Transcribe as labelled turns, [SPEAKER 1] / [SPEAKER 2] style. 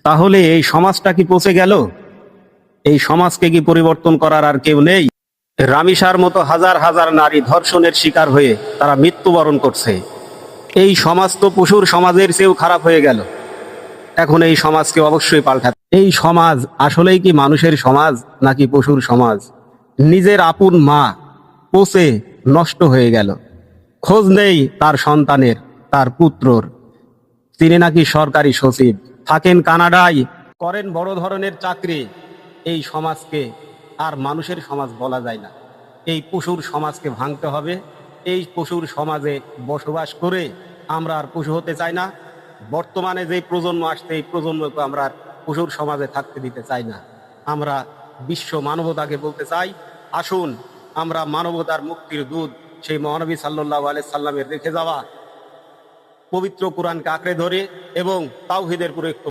[SPEAKER 1] তাহলে এই সমাজটা কি পচে গেল? এই সমাজকে কি পরিবর্তন করার আর কেউ নেই? রামিসার মতো হাজার হাজার নারী ধর্ষণের শিকার হয়ে তারা মৃত্যুবরণ করছে। এই সমাজ তো পশুর সমাজের চেয়েও খারাপ হয়ে গেল। এখন এই সমাজকে অবশ্যই পাল্টাতে। এই সমাজ আসলেই কি মানুষের সমাজ নাকি পশুর সমাজ? নিজের আপন মা পচে নষ্ট হয়ে গেল, খোঁজ নেই তার সন্তানের, তার পুত্রর। তিনি নাকি সরকারি সচিব, থাকেন কানাডায়, করেন বড় ধরনের চাকরি। এই সমাজকে আর মানুষের সমাজ বলা যায় না। এই পশুর সমাজকে ভাঙতে হবে। এই পশুর সমাজে বসবাস করে আমরা আর পশু হতে চাই না। বর্তমানে যে প্রজন্ম আসছে এই প্রজন্মকে আমরা আর পশুর সমাজে থাকতে দিতে চাই না। আমরা বিশ্ব মানবতাকে বলতে চাই, আসুন আমরা মানবতার মুক্তির দূত সেই মহানবী সাল্লাল্লাহু আলাইহি সাল্লামের রেখে যাওয়া পবিত্র কোরআনকে আঁকড়ে ধরে এবং তাওহীদের প্রয়োগ করি।